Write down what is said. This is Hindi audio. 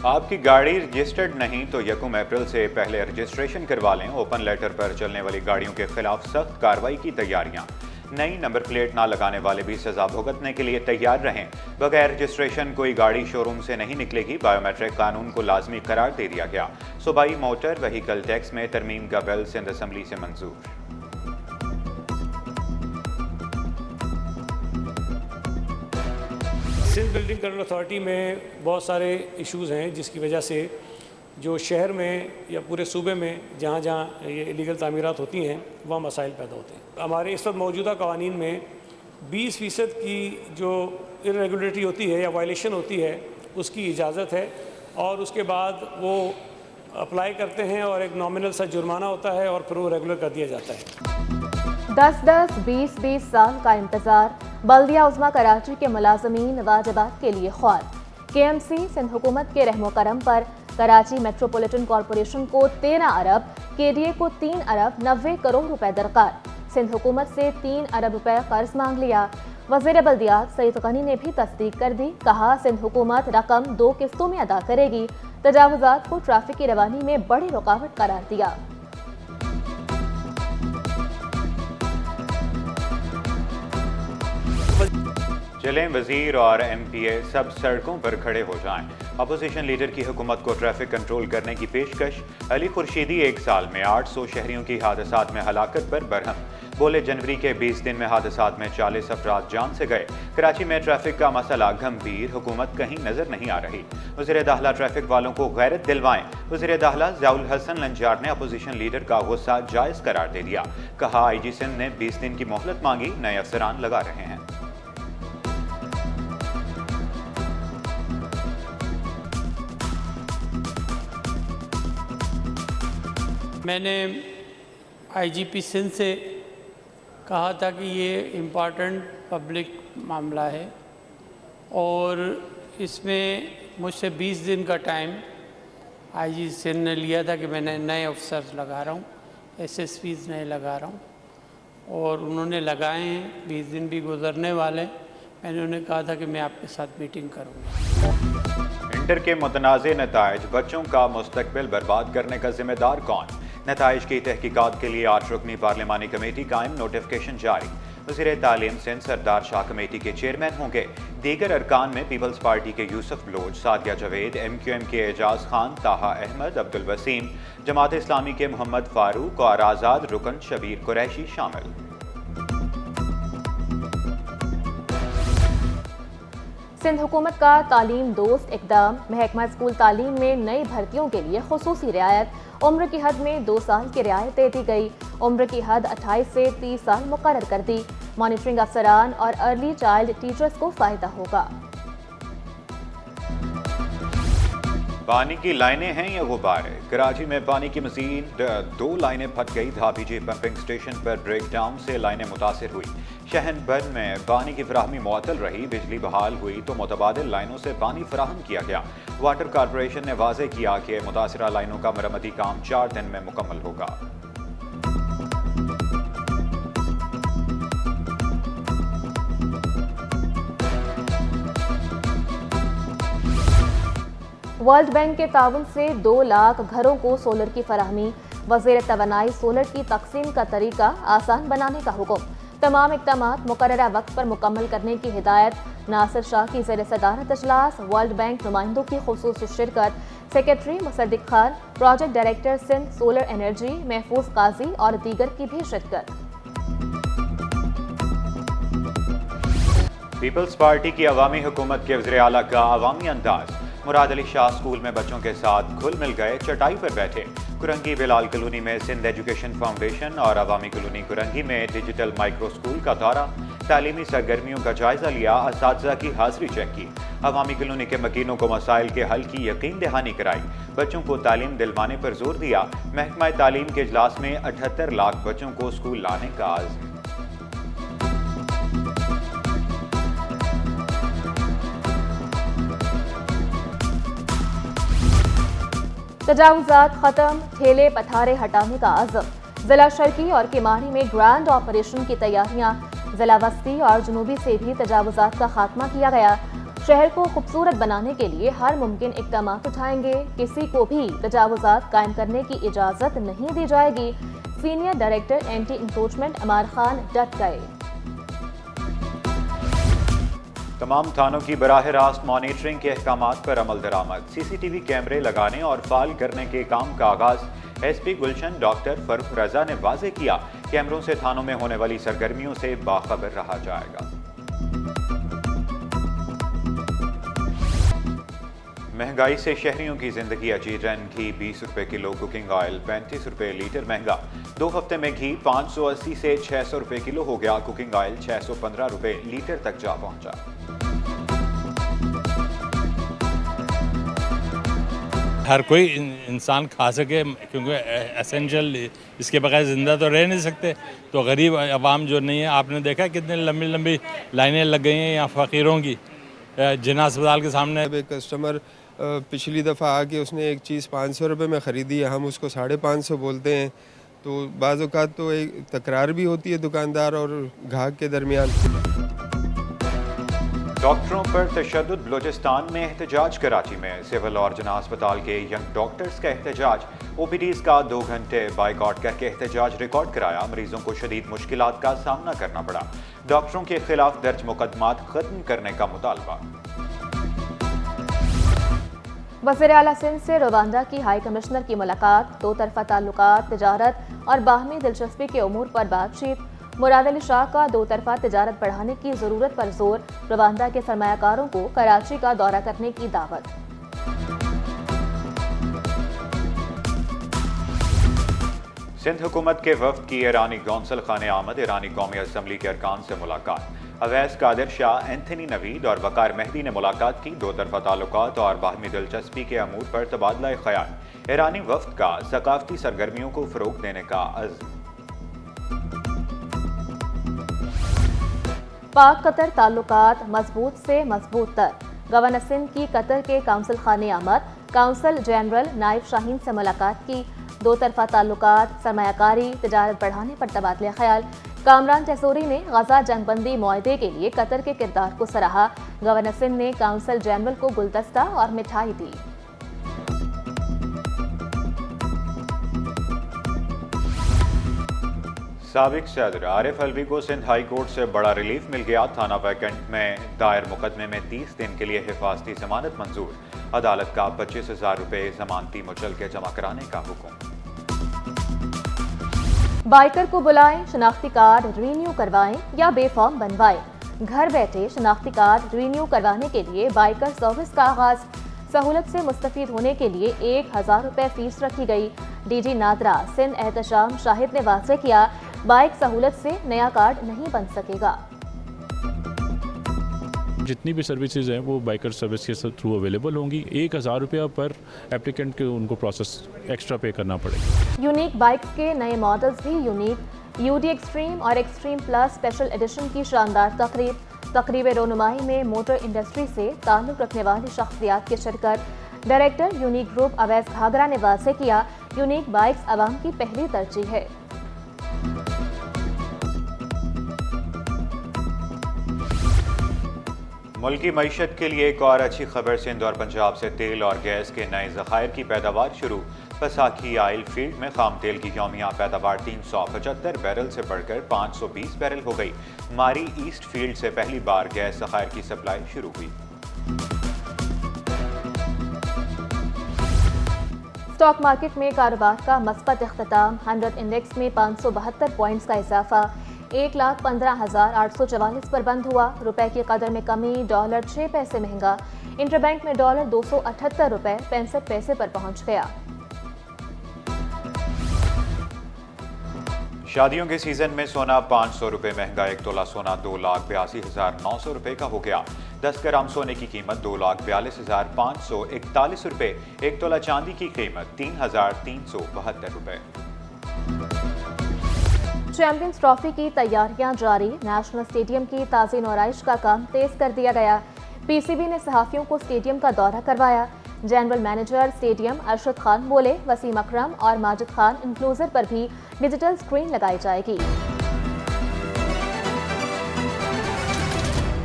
आपकी गाड़ी रजिस्टर्ड नहीं तो 1 अप्रैल से पहले रजिस्ट्रेशन करवा लें। ओपन लेटर पर चलने वाली गाड़ियों के खिलाफ सख्त कार्रवाई की तैयारियां। नई नंबर प्लेट ना लगाने वाले भी सजा भुगतने के लिए तैयार रहें। बगैर रजिस्ट्रेशन कोई गाड़ी शोरूम से नहीं निकलेगी। बायोमेट्रिक कानून को लाजमी करार दे दिया गया। सूबाई मोटर व्हीकल टैक्स में तरमीम का बिल सिंध असम्बली से मंजूर। सिंध बिल्डिंग कंट्रोल अथॉरिटी में बहुत सारे इश्यूज़ हैं जिसकी वजह से जो शहर में या पूरे सूबे में जहाँ जहाँ ये इलीगल तामीरात होती हैं वहाँ मसाइल पैदा होते हैं। हमारे इस वक्त मौजूदा कवानीन में 20% की जो इरेगुलरिटी होती है या वायलेशन होती है उसकी इजाज़त है और उसके बाद वो अप्लाई करते हैं और एक नॉमिनल सा जुर्माना होता है और फिर वो रेगुलर कर दिया जाता है। 10-10, 20-20 साल का इंतजार। बल्दिया उज़्मा कराची के मुलाजमीन वाजिबात के लिए ख्वार। KMC सिंध हुकूमत के रहमो करम पर कराची मेट्रोपॉलिटन कॉरपोरेशन को 13 अरब, KDA को 3 अरब 90 करोड़ रुपए दरकार। सिंध हुकूमत से 3 अरब रुपए कर्ज मांग लिया। वज़ीर बल्दियात सईद गनी ने भी तस्दीक कर दी। कहा सिंध हुकूमत रकम 2 किस्तों में अदा करेगी। तजावुजात को ट्रैफिक की रवानी में बड़ी रुकावट करार दिया। चलें वजीर और MPA सब सड़कों पर खड़े हो जाएं। अपोजिशन लीडर की हुकूमत को ट्रैफिक कंट्रोल करने की पेशकश। अली खुर्शीदी 1 साल में 800 शहरियों की हादसात में हलाकत पर बरहम। बोले जनवरी के 20 दिन में हादसात में 40 अफराद जान से गए। कराची में ट्रैफिक का मसला गंभीर, हुकूमत कहीं नजर नहीं आ रही। वज़ीर दाखिला ट्रैफिक वालों को गैरत दिलवाएं। वज़ीर दाखिला ज़ियाउल हसन लंजार ने अपोजिशन लीडर का गुस्सा जायज़ करार दे दिया। कहा IG सिंध ने 20 दिन की मोहलत मांगी, नए अफसरान लगा रहे हैं। मैंने IGP सिंध से कहा था कि ये इम्पॉर्टेंट पब्लिक मामला है और इसमें मुझसे 20 दिन का टाइम IG सिंध ने लिया था कि मैंने नए अफसर लगा रहा हूँ, SSPs नए लगा रहा हूँ और उन्होंने लगाए हैं। 20 दिन भी गुजरने वाले। मैंने उन्हें कहा था कि मैं आपके साथ मीटिंग करूँगा। इंटर के मुतनाज़े नताइज, बच्चों का मुस्तकबिल बर्बाद करने का जिम्मेदार कौन? नताइज की तहकीकात के लिए 8 रुकनी पार्लिमानी कमेटी कायम, नोटिफिकेशन जारी। वज़ीर तालीम सिंध सरदार शाह कमेटी के चेयरमैन होंगे। दीगर अरकान में पीपल्स पार्टी के यूसुफ लोज, सादिया जावेद, MQM के एजाज खान, ताहा अहमद, अब्दुल वसीम, जमात इस्लामी के मोहम्मद फारूक और आज़ाद रुकन शबीर कुरैशी शामिल। सिंध हुकूमत का तालीम दोस्त इकदाम। महकमा स्कूल तालीम में नई भर्तियों के लिए खुसूसी रियायत। उम्र की हद में 2 साल की रियायत दे दी गई। उम्र की हद 28 से 30 साल मुकर्रर कर दी। मॉनिटरिंग अफसरान और अर्ली चाइल्ड टीचर्स को फायदा होगा। पानी की लाइनें हैं या गुब्बारे? कराची में पानी की मजीद 2 लाइनें फट गई। धाबीजी पंपिंग स्टेशन पर ब्रेकडाउन से लाइनें मुतासिर हुई। शहन भर में पानी की फराहमी मुअत्तल रही। बिजली बहाल हुई तो मुतबादिल लाइनों से पानी फराहम किया गया। वाटर कॉरपोरेशन ने वाज़ेह किया कि मुतासिरा लाइनों का मरम्मती काम 4 दिन में मुकम्मल होगा। वर्ल्ड बैंक के ताउन से 2 लाख घरों को सोलर की फराहमी। वज़ीर तवानाई सोलर की तकसीम का तरीका आसान बनाने का हुक्म। तमाम इक़दामात मुकर्ररा वक्त पर मुकम्मल करने की हिदायत। नासिर शाह की ज़ेर सदारत इजलास। वर्ल्ड बैंक नुमाइंदों की खुसूसी शिरकत। Secretary Musaddiq Khan, project director Sindh solar energy Mahfooz Qazi और दीगर की भी शिरकत। पीपल्स पार्टी की अवामी हुकूमत के वज़ीर आला का अवामी अंदाज। मुराद अली शाह स्कूल में बच्चों के साथ घुल मिल गए, चटाई पर बैठे। कुरंगी बिलाल कॉलोनी में सिंध एजुकेशन फाउंडेशन और अवामी कॉलोनी कुरंगी में डिजिटल माइक्रो स्कूल का दौरा। तालीमी सरगर्मियों का जायजा लिया, असातिज़ा की हाजिरी चेक की। अवामी कॉलोनी के मकीनों को मसाइल के हल की यकीन दहानी कराई। बच्चों को तालीम दिलवाने पर जोर दिया। महकमा तालीम के इजलास में 78 लाख बच्चों को स्कूल लाने का आज़म। तजावुजात खत्म, ठेले पथारे हटाने का आज़म। जिला शर्की और किमाड़ी में ग्रैंड ऑपरेशन की तैयारियां। जिला वस्ती और जुनूबी से भी तजावुजात का खात्मा किया गया। शहर को खूबसूरत बनाने के लिए हर मुमकिन इक़दाम उठाएंगे। किसी को भी तजावुज़ात कायम करने की इजाज़त नहीं दी जाएगी। सीनियर डायरेक्टर एंटी इंक्रोचमेंट अमार खान डट गए। तमाम थानों की बराह रास्त मॉनिटरिंग के अहकामात पर अमल दरामद। सीसीटीवी कैमरे लगाने और फाल करने के काम का आगाज एसपी गुलशन डॉक्टर फरूख रजा ने वाजे किया। कैमरों से थानों में होने वाली सरगर्मियों से बाखबर रहा जाएगा। महंगाई से शहरियों की जिंदगी अजीरन। घी 20 रुपए किलो, कुकिंग ऑयल 35 रुपए लीटर महंगा। 2 हफ्ते में घी 580 से 600 रुपए किलो हो गया। कुकिंग ऑयल 615 रुपए लीटर तक जा पहुंचा। हर कोई इंसान खा सके, क्योंकि एसेंशियल, इसके बगैर ज़िंदा तो रह नहीं सकते। तो गरीब आवाम जो नहीं है, आपने देखा कितनी लंबी लंबी लाइनें लग गई हैं यहाँ फ़कीरों की जिन्ना अस्पताल के सामने। एक कस्टमर पिछली दफ़ा आके उसने एक चीज़ 500 रुपये में ख़रीदी है, हम उसको 550 बोलते हैं। तो बाज़ औक़ात तो एक तकरार भी होती है दुकानदार और ग्राहक के दरमियान। डॉक्टरों पर तशद्दुद। बलूचिस्तान में एहतजाज। कराची में सिविल और जना अस्पताल के यंग डॉक्टर्स का एहतजाज। ओपीडीज़ का 2 घंटे बाइकआउट करके एहतजाज रिकॉर्ड कराया। मरीजों को शदीद मुश्किलात का सामना करना पड़ा। डॉक्टरों के खिलाफ दर्ज मुकदमात खत्म करने का मुतालबा। वज़ीर आला सिंध से रवांडा की हाई कमिश्नर की मुलाकात। 2 तरफ़ा ताल्लुकात, तिजारत और बाहमी दिलचस्पी के उमूर पर बातचीत। मुराद अली शाह का 2 तरफ़ा तिजारत बढ़ाने की ज़रूरत पर जोर। रवांडा के सरमायाकारों को कराची का दौरा करने की दावत। सिंध हुकूमत के वफ्द की ईरानी कौंसल खाने आमद। ईरानी कौमी असम्बली के अरकान से मुलाकात। अवैस कादिर शाह, एंथनी नवीद और वकार मेहदी ने मुलाकात की। 2 तरफ़ा ताल्लुकात और बाहमी दिलचस्पी के अमूर पर तबादला ख्याल। ईरानी वफ्द का सकाफती सरगर्मियों को फ़रोग़ देने का अज़्म। पाक कतर ताल्लुकात मजबूत से मजबूत तर। गवर्नर सिंध की कतर के काउंसिल खाने आमद। काउंसिल जनरल नाइब शाहीन से मुलाकात की। 2 तरफ़ा ताल्लुकात, सरमायाकारी, तिजारत बढ़ाने पर तबादला ख्याल। कामरान जैसोरी ने गजा जंगबंदी मुआहदे के लिए कतर के किरदार को सराहा। गवर्नर सिंध ने काउंसिल जनरल को गुलदस्ता और मिठाई दी। साबिक सदर आरिफ अलवी को सिंध हाई कोर्ट से बड़ा रिलीफ मिल गया। थाना वैकेंट में दायर मुकदमे में 30 दिन के लिए हिफाजती जमानत मंजूर। अदालत का 25,000 रुपए जमानती मुचलके जमा कराने का हुक्म। बाइकर को बुलाएं, शनाख्ती कार्ड रिन्यू करवाएं या बेफॉर्म बनवाएं। घर बैठे शनाख्ती कार्ड रिन्यू करवाने के लिए बाइकर सर्विस का आगाज। सहूलत से मुस्तफीद होने के लिए 1,000 रुपए फीस रखी गई। डीजी नादरा सिंध एहतशाम शाहिद ने वाज़ेह किया, बाइक सहूलत से नया कार्ड नहीं बन सकेगा। जितनी भी सर्विसेज हैं वो बाइकर सर्विस के थ्रू अवेलेबल होंगी। 1,000 रुपया पर एप्लीकेंट के उनको प्रोसेस एक्स्ट्रा पे करना पड़ेगा। यूनिक बाइक्स के नए मॉडल्स भी यूनिक। यूडी एक्सट्रीम और एक्सट्रीम प्लस स्पेशल एडिशन की शानदार तकरीब रोनुमाई में मोटर इंडस्ट्री से ताल्लुक़ रखने वाली शख्सियात की शिरकत। Director unique group Awais Ghaghra ने वाज़ेह किया, यूनिक बाइक्स आवाम की पहली तरजीह है। मुल्की मईशत के लिए एक और अच्छी खबर। सिंध और पंजाब से तेल और गैस के नए ज़खायर की पैदावार शुरू। पसाखी आयल फील्ड में खाम तेल की यौमिया पैदावार 375 बैरल से बढ़कर 520 बैरल हो गई। मारी ईस्ट फील्ड से पहली बार गैस ज़खायर की सप्लाई शुरू हुई। स्टॉक मार्केट में कारोबार का मस्बत इख्तिताम। 100 इंडेक्स में 572 पॉइंट्स का इजाफा। 1,15,844 पर बंद हुआ। रुपए की कदर में कमी। डॉलर 6 पैसे महंगा। इंटरबैंक में डॉलर 278 रुपए 65 पैसे पर पहुंच गया। शादियों के सीजन में सोना 500 रुपए महंगा। 1 तोला सोना 2,82,900 रुपए का हो गया। 10 ग्राम सोने की कीमत 2,42,541 रुपए। 1 तोला चांदी की कीमत 3,372 रुपए। चैंपियंस ट्रॉफी की तैयारियां जारी। नेशनल स्टेडियम की ताज़ी नौराइश का काम तेज कर दिया गया। पीसीबी ने सहाफियों को स्टेडियम का दौरा करवाया। General manager stadium Arshad Khan बोले, वसीम अकरम और माजिद खान इंक्लोजर पर भी डिजिटल स्क्रीन लगाई जाएगी।